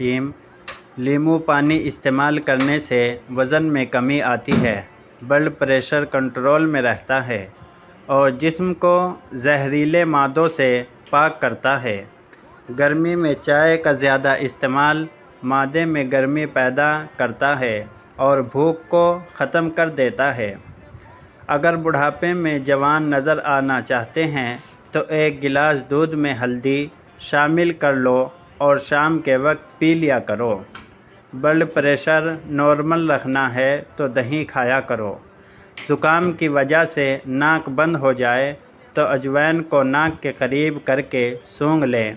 Team لیمو پانی استعمال کرنے سے وزن میں کمی آتی ہے، بلڈ پریشر کنٹرول میں رہتا ہے اور جسم کو زہریلے مادوں سے پاک کرتا ہے۔ گرمی میں چائے کا زیادہ استعمال معدے میں گرمی پیدا کرتا ہے اور بھوک کو ختم کر دیتا ہے۔ اگر بڑھاپے میں جوان نظر آنا چاہتے ہیں تو ایک گلاس دودھ میں ہلدی شامل کر لو اور شام کے وقت پی لیا کرو۔ بلڈ پریشر نارمل رکھنا ہے تو دہی کھایا کرو۔ زکام کی وجہ سے ناک بند ہو جائے تو اجوائن کو ناک کے قریب کر کے سونگھ لیں،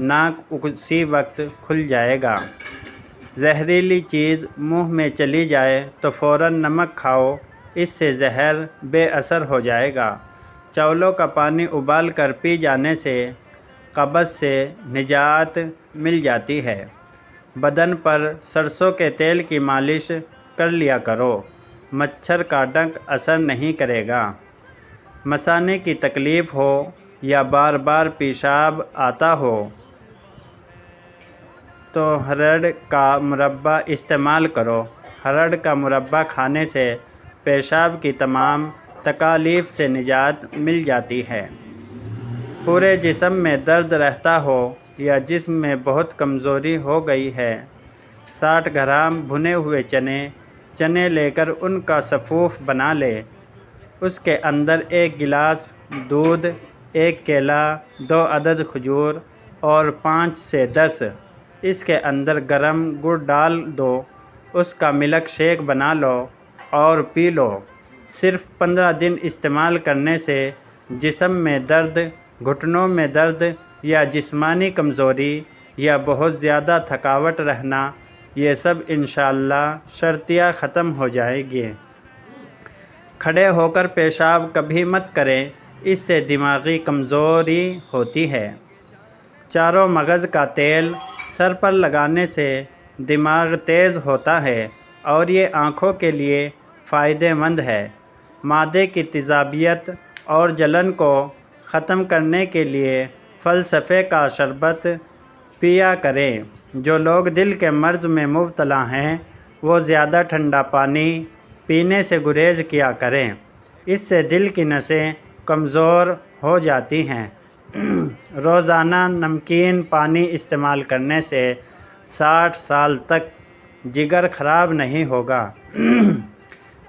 ناک اسی وقت کھل جائے گا۔ زہریلی چیز منہ میں چلی جائے تو فوراً نمک کھاؤ، اس سے زہر بے اثر ہو جائے گا۔ چاولوں کا پانی ابال کر پی جانے سے قبض سے نجات مل جاتی ہے۔ بدن پر سرسوں کے تیل کی مالش کر لیا کرو، مچھر کا ڈنک اثر نہیں کرے گا۔ مثانے کی تکلیف ہو یا بار بار پیشاب آتا ہو تو ہرڑ کا مربع استعمال کرو۔ ہرڑ کا مربع کھانے سے پیشاب کی تمام تکالیف سے نجات مل جاتی ہے۔ پورے جسم میں درد رہتا ہو یا جسم میں بہت کمزوری ہو گئی ہے، 60 گرام بھنے ہوئے چنے لے کر ان کا سفوف بنا لیں۔ اس کے اندر 1 گلاس دودھ، 1 کیلا، 2 عدد کھجور اور 5 سے 10 اس کے اندر گرم گڑ ڈال دو، اس کا ملک شیک بنا لو اور پی لو۔ صرف 15 دن استعمال کرنے سے جسم میں درد، گھٹنوں میں درد یا جسمانی کمزوری یا بہت زیادہ تھکاوٹ رہنا، یہ سب انشاءاللہ شرطیہ ختم ہو جائے گی۔ کھڑے ہو کر پیشاب کبھی مت کریں، اس سے دماغی کمزوری ہوتی ہے۔ چاروں مغز کا تیل سر پر لگانے سے دماغ تیز ہوتا ہے اور یہ آنکھوں کے لیے فائدہ مند ہے۔ معدے کی تیزابیت اور جلن کو ختم کرنے کے لیے فلسفے کا شربت پیا کریں۔ جو لوگ دل کے مرض میں مبتلا ہیں وہ زیادہ ٹھنڈا پانی پینے سے گریز کیا کریں، اس سے دل کی نسیں کمزور ہو جاتی ہیں۔ روزانہ نمکین پانی استعمال کرنے سے 60 سال تک جگر خراب نہیں ہوگا۔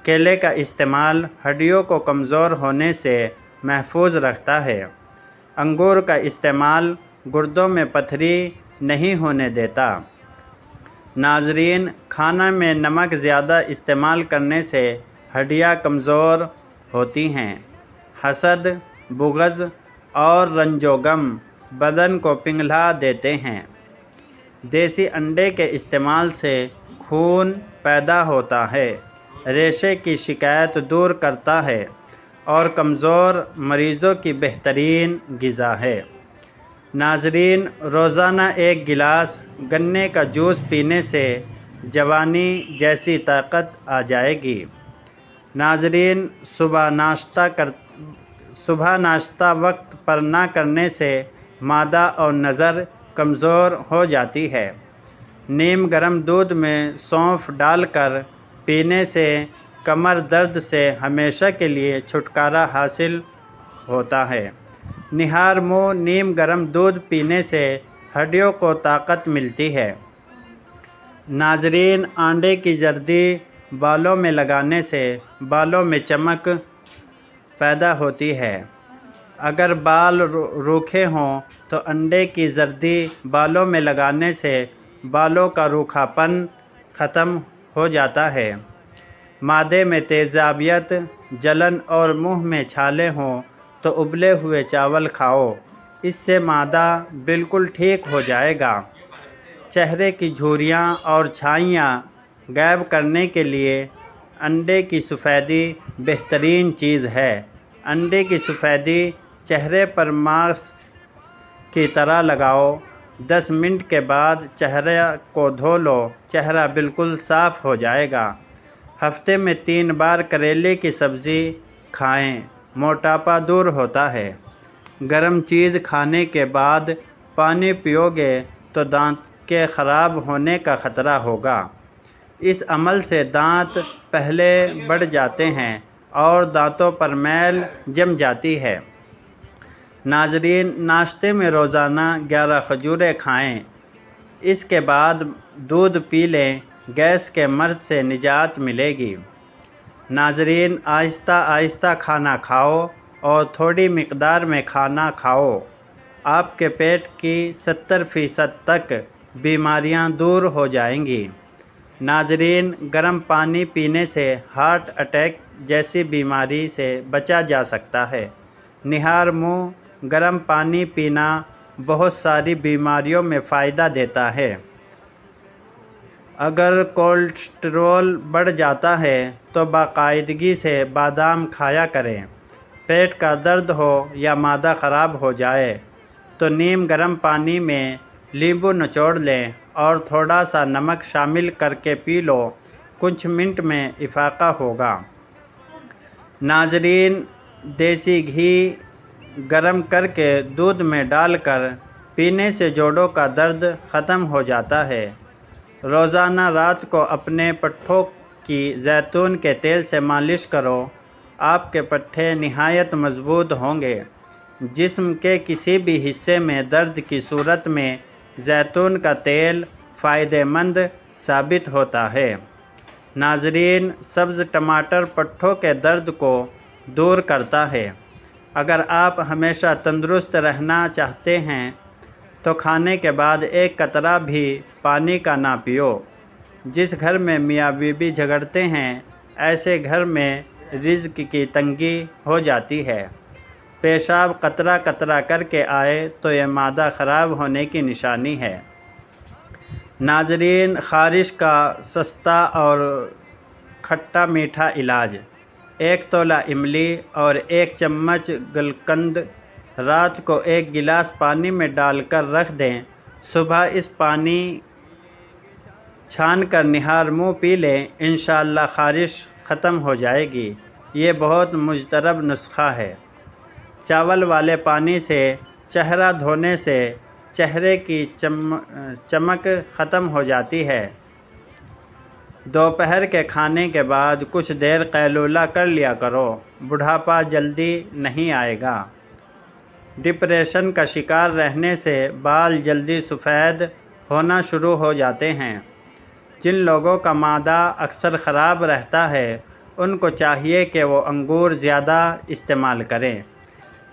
کیلے کا استعمال ہڈیوں کو کمزور ہونے سے محفوظ رکھتا ہے۔ انگور کا استعمال گردوں میں پتھری نہیں ہونے دیتا۔ ناظرین، کھانا میں نمک زیادہ استعمال کرنے سے ہڈیاں کمزور ہوتی ہیں۔ حسد، بغض اور رنج و غم بدن کو پنگھلا دیتے ہیں۔ دیسی انڈے کے استعمال سے خون پیدا ہوتا ہے، ریشے کی شکایت دور کرتا ہے اور کمزور مریضوں کی بہترین غذا ہے۔ ناظرین، روزانہ 1 گلاس گنے کا جوس پینے سے جوانی جیسی طاقت آ جائے گی۔ ناظرین، صبح ناشتہ وقت پر نہ کرنے سے معدہ اور نظر کمزور ہو جاتی ہے۔ نیم گرم دودھ میں سونف ڈال کر پینے سے کمر درد سے ہمیشہ کے لیے چھٹکارا حاصل ہوتا ہے۔ نہار منہ نیم گرم دودھ پینے سے ہڈیوں کو طاقت ملتی ہے۔ ناظرین، انڈے کی زردی بالوں میں لگانے سے بالوں میں چمک پیدا ہوتی ہے۔ اگر بال روکھے ہوں تو انڈے کی زردی بالوں میں لگانے سے بالوں کا روکھا پن ختم ہو جاتا ہے۔ معدے میں تیزابیت، جلن اور منہ میں چھالے ہوں تو ابلے ہوئے چاول کھاؤ، اس سے معدہ بالکل ٹھیک ہو جائے گا۔ چہرے کی جھریاں اور چھائیاں غائب کرنے کے لیے انڈے کی سفیدی بہترین چیز ہے۔ انڈے کی سفیدی چہرے پر ماسک کی طرح لگاؤ، 10 منٹ کے بعد چہرے کو دھو لو، چہرہ بالکل صاف ہو جائے گا۔ ہفتے میں 3 بار کریلے کی سبزی کھائیں، موٹاپا دور ہوتا ہے۔ گرم چیز کھانے کے بعد پانی پیو گے تو کے خراب ہونے کا خطرہ ہوگا۔ اس عمل سے دانت پہلے بڑھ جاتے ہیں اور دانتوں پر میل جم جاتی ہے۔ ناظرین، ناشتے میں روزانہ 11 کھجوریں کھائیں۔ اس کے بعد دودھ پی لیں، گیس کے مرض سے نجات ملے گی۔ ناظرین، آہستہ آہستہ کھانا کھاؤ اور تھوڑی مقدار میں کھانا کھاؤ۔ آپ کے پیٹ کی 70% تک بیماریاں دور ہو جائیں گی۔ ناظرین، گرم پانی پینے سے ہارٹ اٹیک جیسی بیماری سے بچا جا سکتا ہے۔ نہار منہ گرم پانی پینا بہت ساری بیماریوں میں فائدہ دیتا ہے۔ اگر کولیسٹرول بڑھ جاتا ہے تو باقاعدگی سے بادام کھایا کریں۔ پیٹ کا درد ہو یا معدہ خراب ہو جائے تو نیم گرم پانی میں لیمبو نچوڑ لیں اور تھوڑا سا نمک شامل کر کے پی لو، کچھ منٹ میں افاقہ ہوگا۔ ناظرین، دیسی گھی گرم کر کے دودھ میں ڈال کر پینے سے جوڑوں کا درد ختم ہو جاتا ہے۔ روزانہ رات کو اپنے پٹھوں کی زیتون کے تیل سے مالش کرو، آپ کے پٹھے نہایت مضبوط ہوں گے۔ جسم کے کسی بھی حصے میں درد کی صورت میں زیتون کا تیل فائدہ مند ثابت ہوتا ہے۔ ناظرین، سبز ٹماٹر پٹھوں کے درد کو دور کرتا ہے۔ اگر آپ ہمیشہ تندرست رہنا چاہتے ہیں تو کھانے کے بعد ایک قطرہ بھی پانی کا نہ پیو۔ جس گھر میں میاں بیوی جھگڑتے ہیں، ایسے گھر میں رزق کی تنگی ہو جاتی ہے۔ پیشاب قطرہ قطرہ کر کے آئے تو یہ معدہ خراب ہونے کی نشانی ہے۔ ناظرین، خارش کا سستا اور کھٹا میٹھا علاج: 1 تولہ املی اور 1 چمچ گلقند رات کو 1 گلاس پانی میں ڈال کر رکھ دیں۔ صبح اس پانی چھان کر نہار منہ پی لیں، انشاءاللہ خارش ختم ہو جائے گی۔ یہ بہت مجرب نسخہ ہے۔ چاول والے پانی سے چہرہ دھونے سے چہرے کی چمک ختم ہو جاتی ہے۔ دوپہر کے کھانے کے بعد کچھ دیر قیلولہ کر لیا کرو، بڑھاپا جلدی نہیں آئے گا۔ ڈپریشن کا شکار رہنے سے بال جلدی سفید ہونا شروع ہو جاتے ہیں۔ جن لوگوں کا معدہ اکثر خراب رہتا ہے، ان کو چاہیے کہ وہ انگور زیادہ استعمال کریں۔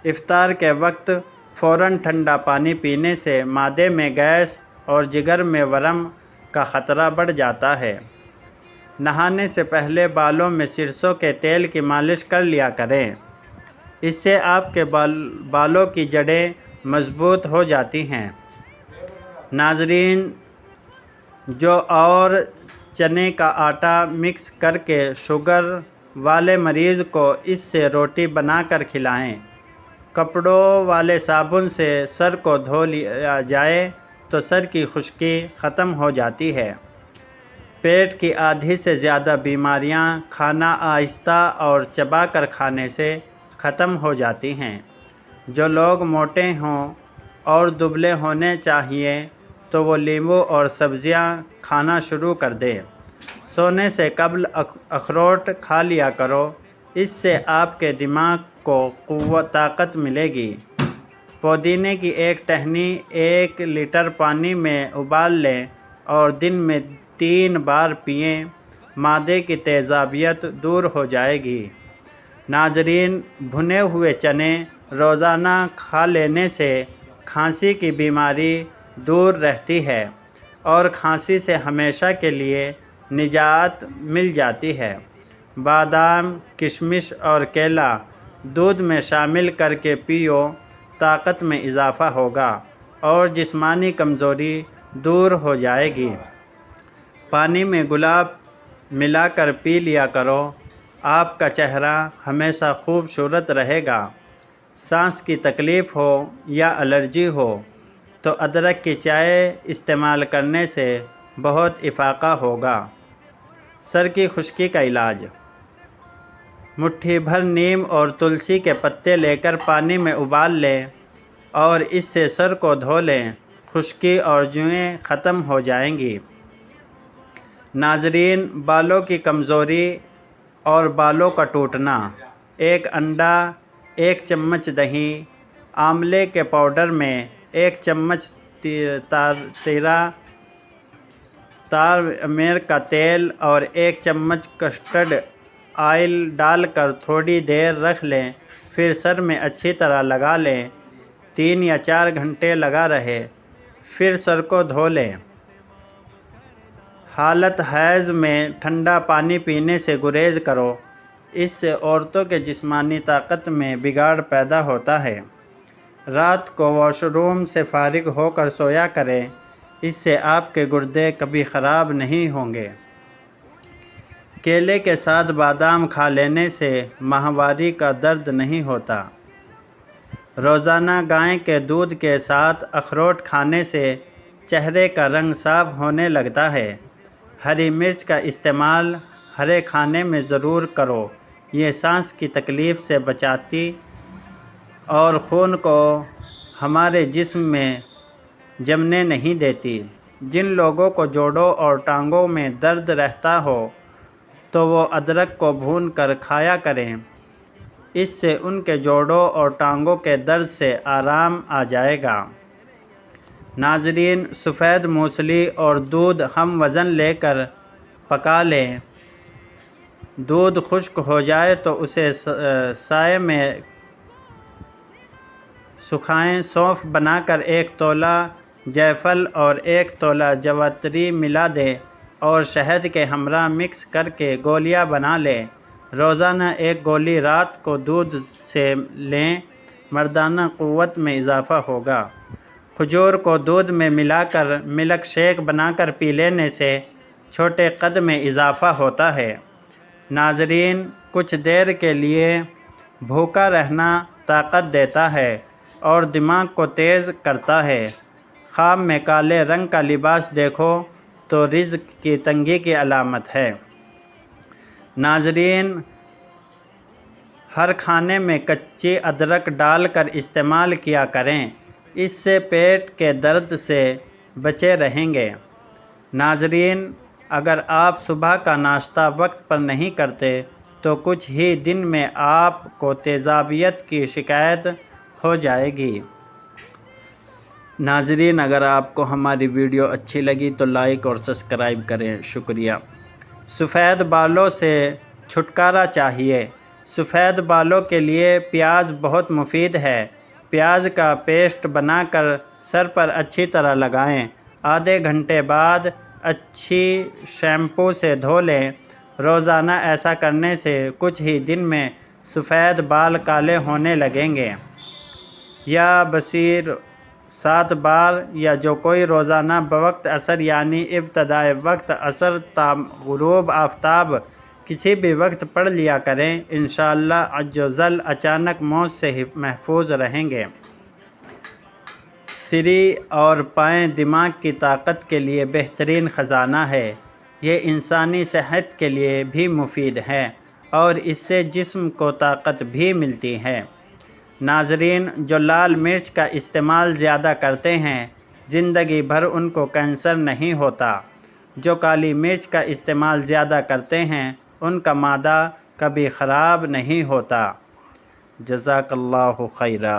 افطار کے وقت فوراً ٹھنڈا پانی پینے سے معدے میں گیس اور جگر میں ورم کا خطرہ بڑھ جاتا ہے۔ نہانے سے پہلے بالوں میں سرسوں کے تیل کی مالش کر لیا کریں۔ اس سے آپ کے بالوں کی جڑیں مضبوط ہو جاتی ہیں۔ ناظرین، جو اور چنے کا آٹا مکس کر کے شوگر والے مریض کو اس سے روٹی بنا کر کھلائیں۔ کپڑوں والے صابن سے سر کو دھو لیا جائے تو سر کی خشکی ختم ہو جاتی ہے۔ پیٹ کی آدھی سے زیادہ بیماریاں کھانا آہستہ اور چبا کر کھانے سے ختم ہو جاتی ہیں۔ جو لوگ موٹے ہوں اور دبلے ہونے چاہیے تو وہ لیمو اور سبزیاں کھانا شروع کر دیں۔ سونے سے قبل اخروٹ کھا لیا کرو، اس سے آپ کے دماغ کو طاقت ملے گی۔ پودینے کی 1 ٹہنی 1 لیٹر پانی میں ابال لیں اور دن میں 3 بار پئیں، معدے کی تیزابیت دور ہو جائے گی۔ ناظرین، بھنے ہوئے چنے روزانہ کھا لینے سے کھانسی کی بیماری دور رہتی ہے اور کھانسی سے ہمیشہ کے لیے نجات مل جاتی ہے۔ بادام، کشمش اور کیلا دودھ میں شامل کر کے پیو، طاقت میں اضافہ ہوگا اور جسمانی کمزوری دور ہو جائے گی۔ پانی میں گلاب ملا کر پی لیا کرو، آپ کا چہرہ ہمیشہ خوبصورت رہے گا۔ سانس کی تکلیف ہو یا الرجی ہو تو ادرک کی چائے استعمال کرنے سے بہت افاقہ ہوگا۔ سر کی خشکی کا علاج: مٹھی بھر نیم اور تلسی کے پتے لے کر پانی میں ابال لیں اور اس سے سر کو دھو لیں۔ خشکی اور جوئیں ختم ہو جائیں گی۔ ناظرین، بالوں کی کمزوری اور بالوں کا ٹوٹنا۔ 1 انڈا، 1 چمچ دہی، آملے کے پاؤڈر میں 1 چمچ تیرا تارمیر کا تیل اور 1 چمچ کسٹرڈ آئل ڈال کر تھوڑی دیر رکھ لیں، پھر سر میں اچھی طرح لگا لیں۔ 3 یا 4 گھنٹے لگا رہے، پھر سر کو دھو لیں۔ حالت حیض میں ٹھنڈا پانی پینے سے گریز کرو، اس سے عورتوں کے جسمانی طاقت میں بگاڑ پیدا ہوتا ہے۔ رات کو واش روم سے فارغ ہو کر سویا کریں، اس سے آپ کے گردے کبھی خراب نہیں ہوں گے۔ کیلے کے ساتھ بادام کھا لینے سے ماہواری کا درد نہیں ہوتا۔ روزانہ گائے کے دودھ کے ساتھ اخروٹ کھانے سے چہرے کا رنگ صاف ہونے لگتا ہے۔ ہری مرچ کا استعمال ہرے کھانے میں ضرور کرو، یہ سانس کی تکلیف سے بچاتی اور خون کو ہمارے جسم میں جمنے نہیں دیتی۔ جن لوگوں کو جوڑوں اور ٹانگوں میں درد رہتا ہو تو وہ ادرک کو بھون کر کھایا کریں، اس سے ان کے جوڑوں اور ٹانگوں کے درد سے آرام آ جائے گا۔ ناظرین، سفید موسلی اور دودھ ہم وزن لے کر پکا لیں۔ دودھ خشک ہو جائے تو اسے سائے میں سکھائیں۔ سونف بنا کر 1 تولہ جائفل اور 1 تولہ جواتری ملا دیں اور شہد کے ہمراہ مکس کر کے گولیاں بنا لیں۔ روزانہ 1 گولی رات کو دودھ سے لیں، مردانہ قوت میں اضافہ ہوگا۔ کھجور کو دودھ میں ملا کر ملک شیک بنا کر پی لینے سے چھوٹے قد میں اضافہ ہوتا ہے۔ ناظرین، کچھ دیر کے لیے بھوکا رہنا طاقت دیتا ہے اور دماغ کو تیز کرتا ہے۔ خواب میں کالے رنگ کا لباس دیکھو تو رزق کی تنگی کی علامت ہے۔ ناظرین، ہر کھانے میں کچی ادرک ڈال کر استعمال کیا کریں، اس سے پیٹ کے درد سے بچے رہیں گے۔ ناظرین، اگر آپ صبح کا ناشتہ وقت پر نہیں کرتے تو کچھ ہی دن میں آپ کو تیزابیت کی شکایت ہو جائے گی۔ ناظرین، اگر آپ کو ہماری ویڈیو اچھی لگی تو لائک اور سبسکرائب کریں، شکریہ۔ سفید بالوں سے چھٹکارا چاہیے۔ سفید بالوں کے لیے پیاز بہت مفید ہے۔ پیاز کا پیسٹ بنا کر سر پر اچھی طرح لگائیں، آدھے گھنٹے بعد اچھی شیمپو سے دھو لیں۔ روزانہ ایسا کرنے سے کچھ ہی دن میں سفید بال کالے ہونے لگیں گے۔ یا بصیر 7 بار یا جو کوئی روزانہ بوقت عصر یعنی ابتدائے وقت عصر تا غروب آفتاب کسی بھی وقت پڑھ لیا کریں، انشاءاللہ عز و جل اچانک موت سے محفوظ رہیں گے۔ سری اور پائیں دماغ کی طاقت کے لیے بہترین خزانہ ہے۔ یہ انسانی صحت کے لیے بھی مفید ہے اور اس سے جسم کو طاقت بھی ملتی ہے۔ ناظرین، جو لال مرچ کا استعمال زیادہ کرتے ہیں، زندگی بھر ان کو کینسر نہیں ہوتا۔ جو کالی مرچ کا استعمال زیادہ کرتے ہیں، ان کا معدہ کبھی خراب نہیں ہوتا۔ جزاک اللہ خیرا۔